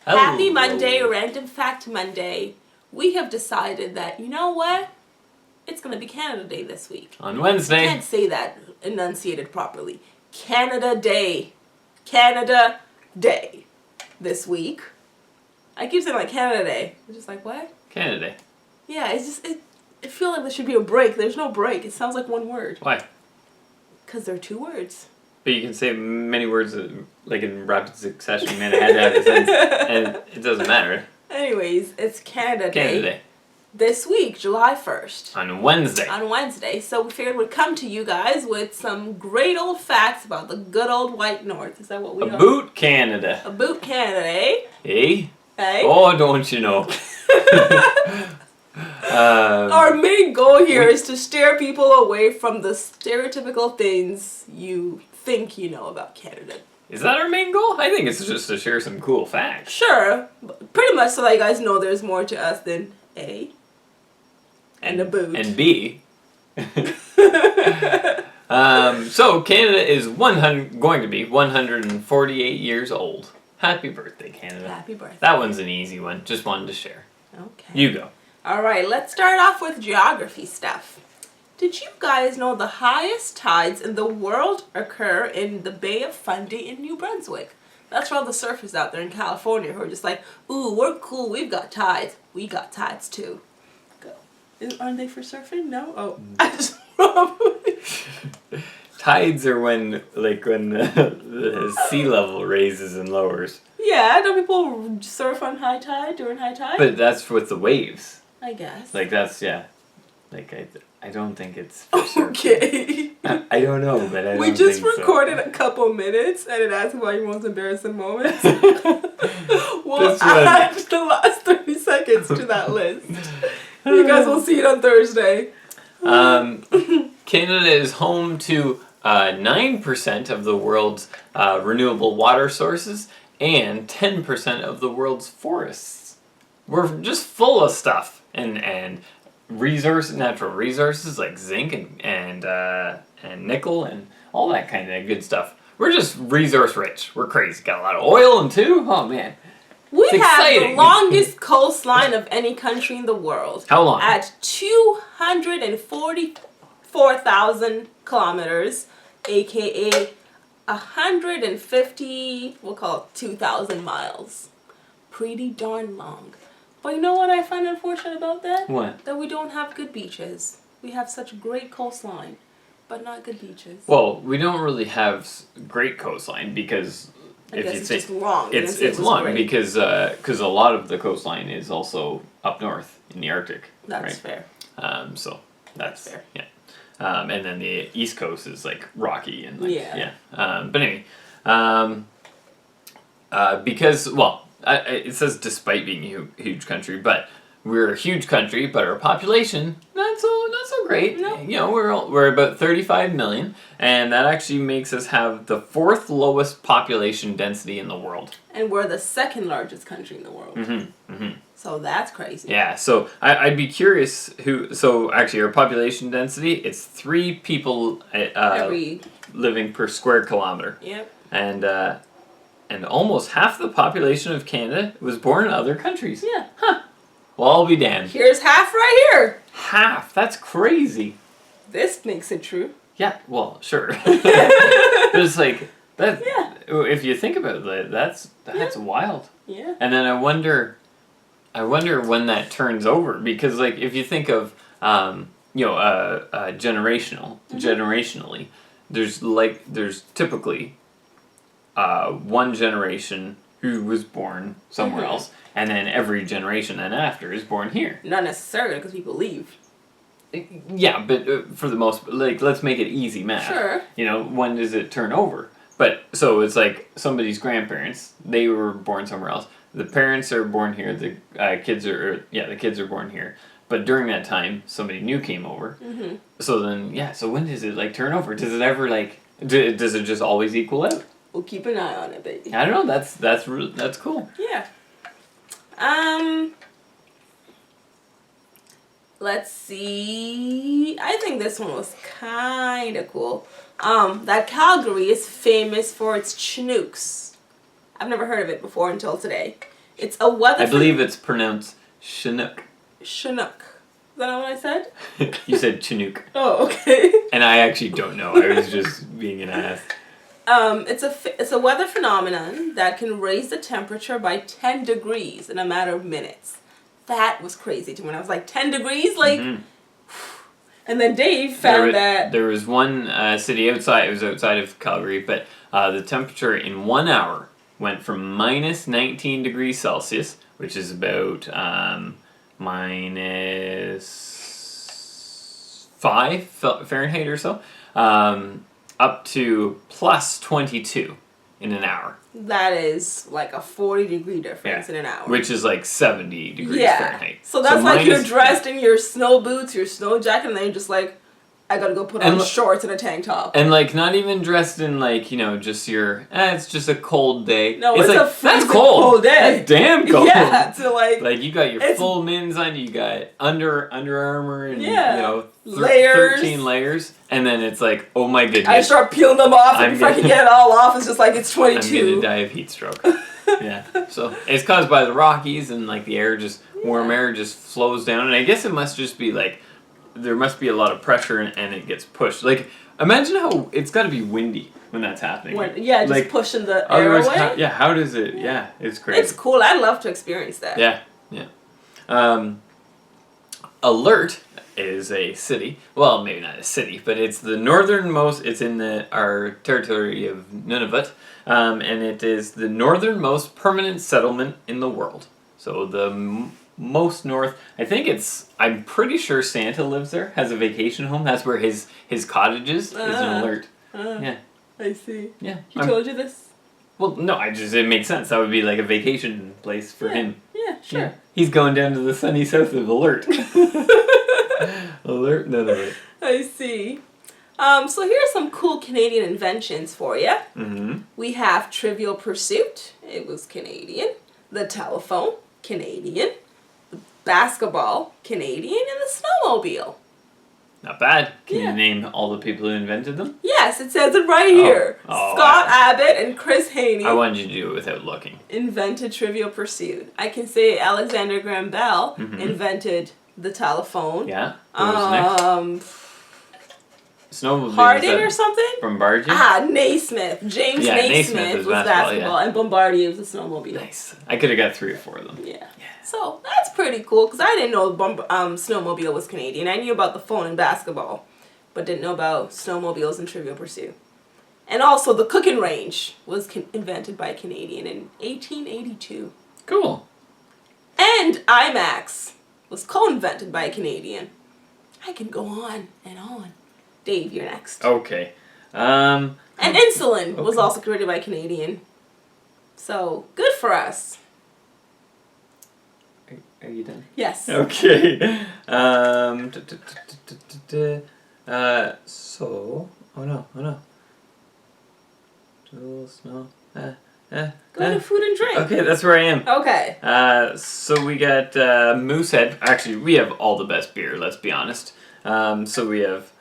Happy Monday, Random Fact Monday. We have decided that, you know what? It's going to be Canada Day this week. On Wednesday. I can't say that enunciated properly. Canada Day. Canada Day this week. I keep saying like Canada Day. I'm just like, what? Canada Day. Yeah, it's just, I feel like there should be a break. There's no break. It sounds like one word. Why? Because they're two words. But you can say many words like in rapid succession, man. I had to have a sense, and it doesn't matter. Anyways, it's Canada Day. Canada Day. This week, July 1st. On Wednesday. On Wednesday. So we figured we'd come to you guys with some great old facts about the good old white north. Is that what we are? About Canada. About Canada, eh? Eh? Eh? Oh, don't you know? Our main goal here is to steer people away from the stereotypical things you think you know about Canada. Is that our main goal? I think it's just to share some cool facts. Sure. Pretty much so that you guys know there's more to us than A. And a boot. And B. So Canada is going to be 148 years old. Happy birthday, Canada. Happy birthday. That one's an easy one. Just wanted to share. Okay. You go. Alright, let's start off with geography stuff. Did you guys know the highest tides in the world occur in the Bay of Fundy in New Brunswick? That's for all the surfers out there in California who are just like, ooh, we're cool, we've got tides. We got tides too. Go. Aren't they for surfing? No? Oh, I just Tides are when the sea level raises and lowers. Yeah, don't people surf on high tide, during high tide? But that's with the waves. I guess. Like that's, yeah. Like I don't think it's for surfing. Okay. I don't know, but I don't We just think recorded a couple minutes and it asked about your most embarrassing moments. So. We'll add the last 30 seconds to that list. You guys will see it on Thursday. Canada is home to 9% of the world's renewable water sources and 10% of the world's forests. We're just full of stuff and natural resources like zinc and nickel and all that kind of good stuff. We're just resource rich. We're crazy. Got a lot of oil too. Oh man. We have the longest coastline of any country in the world. How long? At 244,000 kilometers, aka 150, we'll call it 2,000 miles. Pretty darn long. But you know what I find unfortunate about that? What? That we don't have good beaches. We have such great coastline, but not good beaches. Well, we don't really have great coastline because it's just long. It's long great. because a lot of the coastline is also up north in the Arctic. That's right? fair. So that's fair. Yeah. And then the East Coast is like rocky and but anyway, because it says despite being a huge country, but we're a huge country, but our population not so great. No. You know, we're about 35 million, and that actually makes us have the 4th lowest population density in the world. And we're the 2nd largest country in the world. Mm-hmm. Mm-hmm. So that's crazy. Yeah. So I'd be curious So actually, our population density it's 3 people living per square kilometer. Yep. And almost half the population of Canada was born in other countries. Yeah. Huh. Well, I'll be damned. Here's half right here. Half? That's crazy. This makes it true. Yeah, well, sure. But it's like, that. Yeah. If you think about it, that's wild. Yeah. And then I wonder when that turns over. Because, like, if you think of, generationally, there's typically one generation who was born somewhere else, and then every generation then after is born here. Not necessarily because people leave. Yeah, but for the most, like, let's make it easy math. Sure. You know, when does it turn over? But so it's like somebody's grandparents, they were born somewhere else. The parents are born here. The kids are born here. But during that time, somebody new came over. Mm-hmm. So then, so when does it like turn over? Does it ever like? Does it just always equal out? We'll keep an eye on it, baby. I don't know. That's cool. Yeah. Let's see. I think this one was kind of cool. That Calgary is famous for its Chinooks. I've never heard of it before until today. It's a weather. I believe it's pronounced Chinook. Chinook. Is that not what I said? You said Chinook. Oh, okay. And I actually don't know. I was just being an ass. It's a weather phenomenon that can raise the temperature by 10 degrees in a matter of minutes. That was crazy to me when I was like 10 degrees, like. Mm-hmm. And then Dave found that there was one city outside. It was outside of Calgary, but the temperature in 1 hour went from minus 19 degrees Celsius, which is about minus 5 Fahrenheit or so, up to plus 22 in an hour. That is like a 40-degree difference in an hour. Which is like 70 degrees Fahrenheit. So that's like you're dressed in your snow boots, your snow jacket, and then you're just like, I gotta go put on shorts and a tank top. And like not even dressed in like, just your, it's just a cold day. No, it's like, a freezing cold day. That's damn cold. Yeah, so like you got your full mittens on, you got Under Armour and layers. 13 layers, and then it's like, oh my goodness. I start peeling them off, and before I can get it all off, it's just like it's 22. I'm gonna die of heat stroke. Yeah. So it's caused by the Rockies, and like the air warm air just flows down, and I guess it must just be like there must be a lot of pressure and it gets pushed. Like, imagine how it's got to be windy when that's happening. Just like, pushing the air away. How does it? Yeah, it's crazy. It's cool. I'd love to experience that. Yeah. Alert is a city. Well, maybe not a city, but it's the northernmost. It's in our territory of Nunavut, and it is the northernmost permanent settlement in the world. So the most north. I think I'm pretty sure Santa lives there. Has a vacation home. That's where his cottage is an Alert. Yeah. I see. Yeah. He told you this? Well, no. It makes sense. That would be like a vacation place for him. Yeah, sure. Yeah. He's going down to the sunny south of Alert. Alert, Nunavut. I see. So here are some cool Canadian inventions for you. Mm-hmm. We have Trivial Pursuit. It was Canadian. The telephone, Canadian. The basketball, Canadian. And the snowmobile. Not bad. Can you name all the people who invented them? Yes, it says it right here. Scott Abbott and Chris Haney. I wanted you to do it without looking. Invented Trivial Pursuit. I can say Alexander Graham Bell invented the telephone. Yeah. Who was next? Snowmobile. Harding or something? Bombardier? Naismith. James Naismith was basketball, and Bombardier was the snowmobile. Nice. I could have got 3 or 4 of them. Yeah. So that's pretty cool, because I didn't know snowmobile was Canadian. I knew about the phone and basketball, but didn't know about snowmobiles and Trivial Pursuit. And also the cooking range was invented by a Canadian in 1882. Cool. And IMAX was co-invented by a Canadian. I can go on and on. Dave, you're next. Okay. And insulin was also created by a Canadian. So, good for us. Are you done? Yes. Okay. Oh no. Smell. Go to food and drink. Okay, that's where I am. Okay. So we got Moosehead. Actually, we have all the best beer, let's be honest. So we have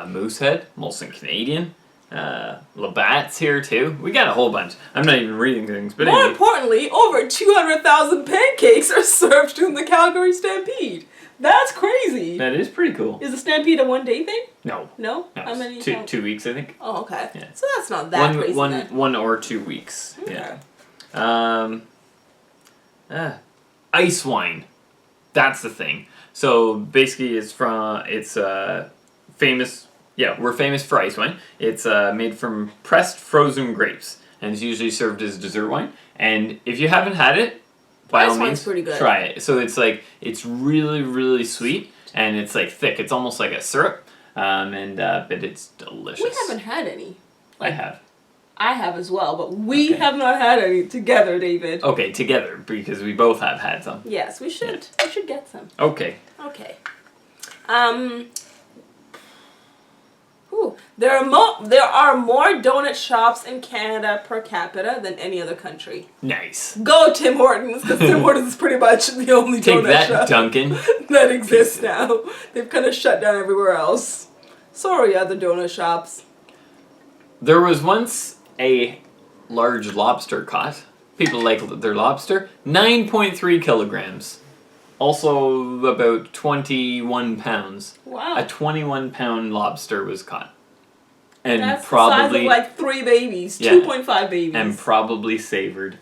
Moosehead, Molson Canadian, Labatt's here too. We got a whole bunch. I'm not even reading things, but more importantly, over 200,000 pancakes are served during the Calgary Stampede. That's crazy. That is pretty cool. Is the Stampede a one-day thing? No. No? How many? 2 weeks, I think. Oh, okay. Yeah. So that's not that crazy. One or 2 weeks. Okay. Yeah. Ice wine. That's the thing. So basically, it's famous. Yeah, we're famous for ice wine. It's made from pressed frozen grapes, and it's usually served as dessert wine. And if you haven't had it, by all means, pretty good. Try it. So it's really, really sweet, and it's like thick. It's almost like a syrup, but it's delicious. We haven't had any. I have. I have as well, but we have not had any together, David. Okay, together, because we both have had some. Yes, we should. Yeah. We should get some. Okay. Okay. There are more donut shops in Canada per capita than any other country. Nice. Go Tim Hortons, because Tim Hortons is pretty much the only donut shop Duncan. that exists now. They've kind of shut down everywhere else. Sorry, other donut shops. There was once a large lobster caught People like their lobster. 9.3 kilograms. Also about 21 pounds. Wow. A 21-pound lobster was caught. And That's probably the size of like 3 babies. Yeah. 2.5 babies. and probably savored.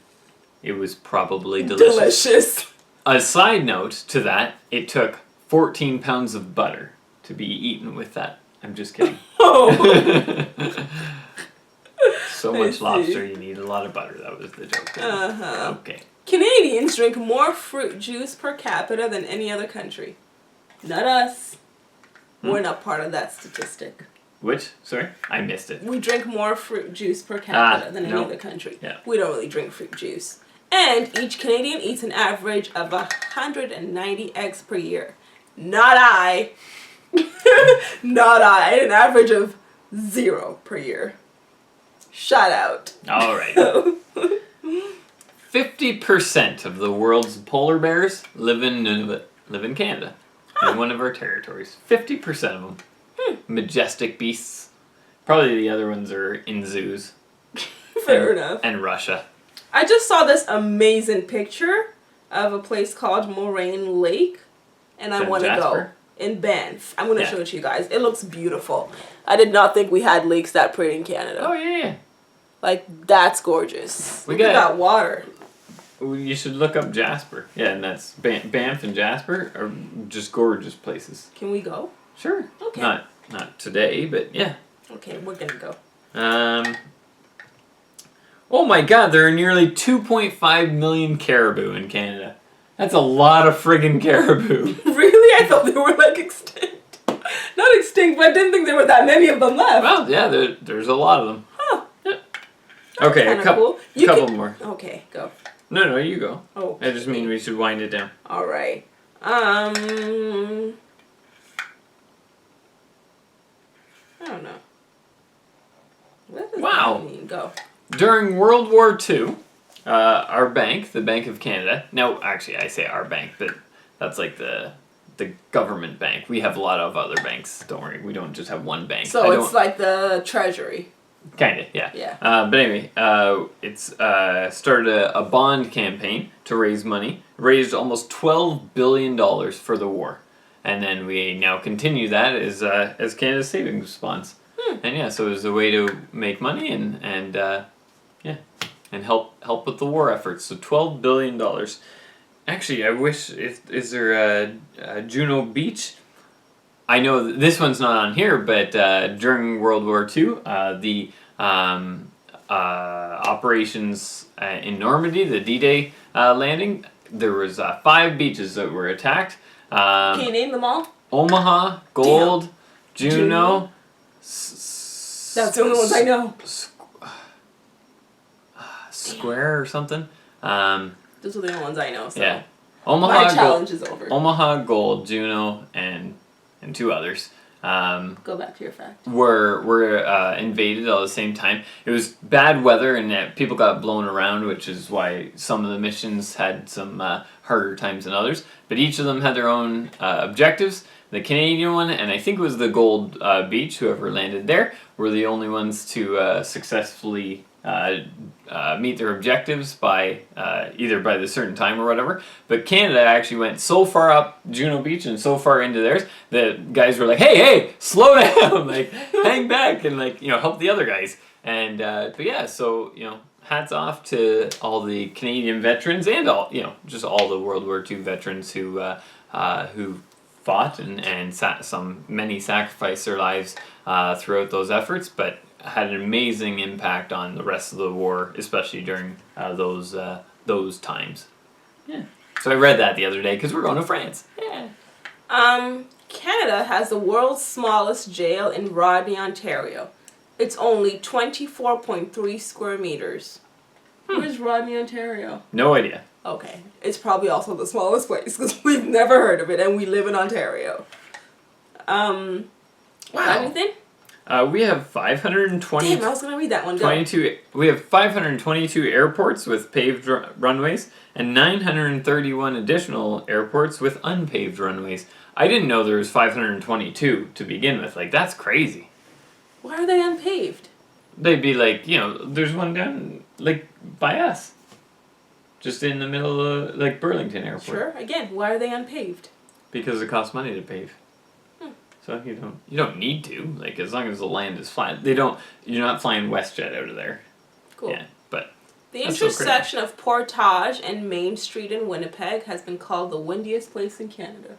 It was probably delicious. A side note to that, it took 14 pounds of butter to be eaten with that. I'm just kidding. Oh. So much lobster, you need a lot of butter. That was the joke. Uh-huh. Okay. Canadians drink more fruit juice per capita than any other country. Not us. We're not part of that statistic. Which? Sorry? I missed it. We drink more fruit juice per capita than any other country. Yeah. We don't really drink fruit juice. And each Canadian eats an average of 190 eggs per year. Not I. Not I. An average of 0 per year. Shout out. All right. 50% of the world's polar bears live in Canada. In one of our territories. 50% of them. Majestic beasts. Probably the other ones are in zoos. Fair enough. And Russia. I just saw this amazing picture of a place called Moraine Lake, and I want to go in Banff. I'm going to show it to you guys. It looks beautiful. I did not think we had lakes that pretty in Canada. Oh, yeah. Like, that's gorgeous. Look at that water. You should look up Jasper. Yeah, and that's Banff and Jasper are just gorgeous places. Can we go? Sure. Okay. Not today, but yeah. Okay, we're going to go. Oh my god, there are nearly 2.5 million caribou in Canada. That's a lot of friggin' caribou. Really? I thought they were like extinct. Not extinct, but I didn't think there were that many of them left. Well, yeah, there's a lot of them. Huh. Yeah. Okay, a couple more. Okay, go. No, you go. Oh. I just mean we should wind it down. All right. I don't know. What does that mean? Go. During World War II, our bank, the Bank of Canada. Now, actually, I say our bank, but that's like the government bank. We have a lot of other banks. Don't worry, we don't just have one bank. So it's like the Treasury. Kind of, yeah. Yeah. But anyway, it's started a bond campaign to raise money. Raised almost $12 billion for the war. And then we now continue that as Canada's savings bonds. And yeah, so it was a way to make money and help with the war efforts. So $12 billion. Actually, I wish, is there a Juno Beach? I know this one's not on here, but during World War II, the operations in Normandy, the D-Day landing, there was 5 beaches that were attacked. Can you name them all? Omaha, Gold, Juno. That's the only ones I know. Square or something. Those are the only ones I know. So. Yeah. My challenge is over. Omaha, Gold, Juno, and 2 others. Go back to your fact. Were invaded all at the same time. It was bad weather and people got blown around, which is why some of the missions had some harder times than others. But each of them had their own objectives. The Canadian one, and I think it was the Gold Beach, whoever landed there, were the only ones to successfully meet their objectives by either by the certain time or whatever. But Canada actually went so far up Juno Beach and so far into theirs that guys were like, hey, slow down, like hang back and help the other guys. And but yeah, so hats off to all the Canadian veterans and all just all the World War II veterans who fought and many sacrificed their lives throughout those efforts, but had an amazing impact on the rest of the war, especially during those times. Yeah. So I read that the other day because we're going to France. Yeah. Canada has the world's smallest jail in Rodney, Ontario. It's only 24.3 square meters. Where's Rodney, Ontario? No idea. Okay. It's probably also the smallest place because we've never heard of it and we live in Ontario. Wow. Anything? We have 520. Damn, I was gonna read that one. 22. We have 522 airports with paved runways and 931 additional airports with unpaved runways. I didn't know there was 522 to begin with. Like, that's crazy. Why are they unpaved? They'd be like, there's one down like by us. just in the middle of like Burlington Airport. Sure. Again, why are they unpaved? Because it costs money to pave. So you don't need to, like, as long as the land is flat. You're not flying WestJet out of there. Cool. Yeah, but The that's so intersection of Portage and Main Street in Winnipeg has been called the windiest place in Canada.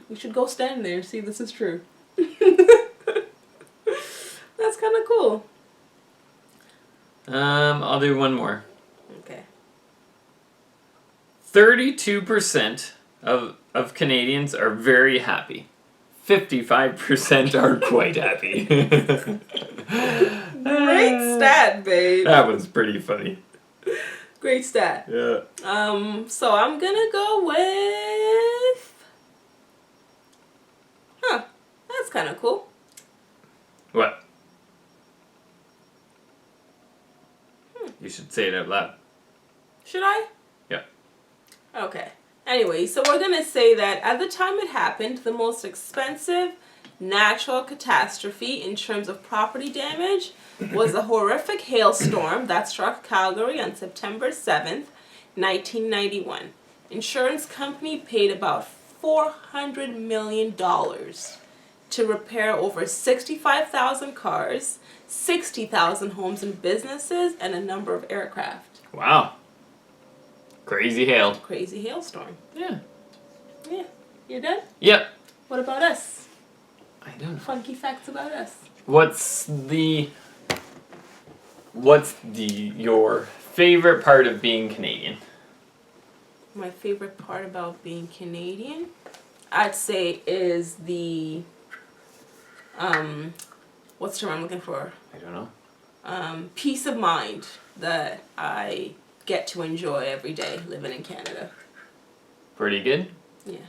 We should go stand there and see if this is true. That's kind of cool. I'll do one more. Okay. 32% of Canadians are very happy. 55% are quite happy. Great stat, babe. That was pretty funny. Great stat. Yeah. So I'm gonna go with... That's kind of cool. What? You should say it out loud. Should I? Yeah. Okay. Anyway, so we're going to say that at the time it happened, the most expensive natural catastrophe in terms of property damage was a horrific hailstorm that struck Calgary on September 7th, 1991. Insurance company paid about $400 million to repair over 65,000 cars, 60,000 homes and businesses, and a number of aircraft. Wow. Crazy hail. Crazy hailstorm. Yeah. Yeah. You done? Yep. What about us? I don't know. Funky facts about us. What's your favorite part of being Canadian? My favorite part about being Canadian, I'd say, is the what's the term I'm looking for? I don't know. Peace of mind that I get to enjoy every day living in Canada. Pretty good. Yeah.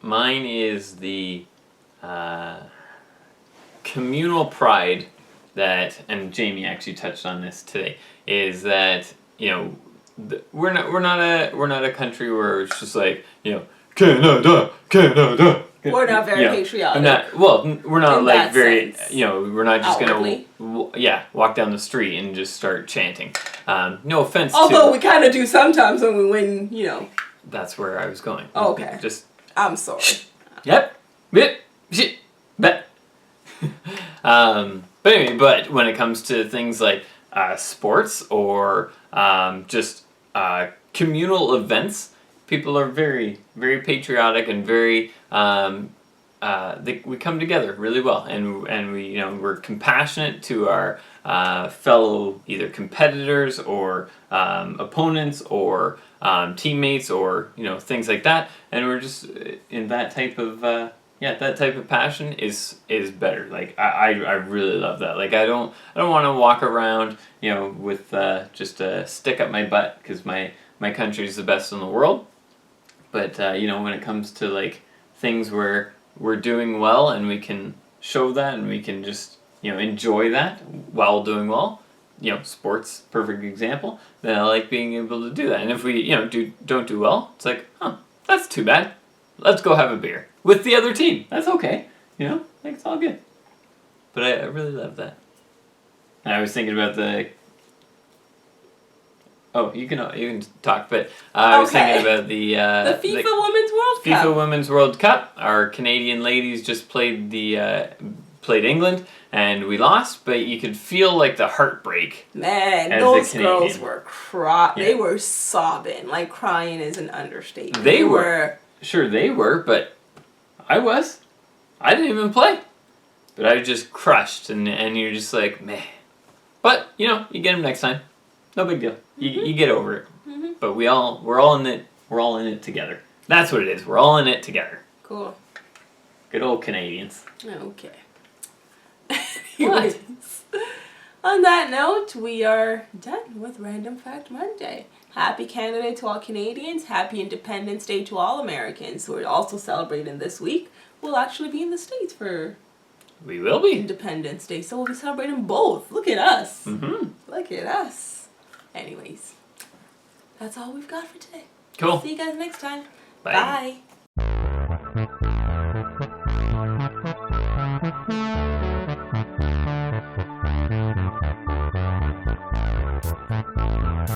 Mine is the communal pride that, and Jamie actually touched on this today, is that, you know, we're not a country where it's just like, you know, Canada. We're not very patriotic. We're not in like that very, sense. you know, we're not just Outwardly. gonna walk down the street and just start chanting. No offense Although to. we kind of do sometimes when we win, you know. That's where I was going. Okay. Just. I'm sorry. Yep. Bit. Shit. Bet. But anyway, but when it comes to things like sports or just communal events, people are very, very patriotic and very. We come together really well, and we, you know, we're compassionate to our fellow either competitors or opponents or teammates or, you know, things like that, and we're just in that type of that type of passion is better. Like I really love that. Like I don't want to walk around, you know, with just a stick up my butt because my country is the best in the world. But you know, when it comes to like things where we're doing well and we can show that and we can just, you know, enjoy that while doing well, you know, sports, perfect example, then I like being able to do that. And if we, you know, don't do well, it's like, that's too bad. Let's go have a beer with the other team. That's okay. You know, like it's all good. But I really love that. And I was thinking about the. Oh, you can talk, but I was thinking about the FIFA Women's World Cup. FIFA Women's World Cup. Our Canadian ladies just played played England, and we lost. But you could feel like the heartbreak. Man, as those a girls Canadian. were crying. Yeah. They were sobbing. Like crying is an understatement. They were. Sure, they were, but I was. I didn't even play. But I was just crushed, and you're just like, man. But, you know, you get them next time. No big deal. You get over it. Mm-hmm. But we're all in it. We're all in it together. That's what it is. We're all in it together. Cool. Good old Canadians. Okay. Anyways, on that note, we are done with Random Fact Monday. Happy Canada Day to all Canadians. Happy Independence Day to all Americans who are also celebrating this week. We'll actually be in the States for We will be. Independence Day, so we'll be celebrating both. Look at us. Mm-hmm. Look at us. Anyways, that's all we've got for today. Cool. See you guys next time. Bye. Bye.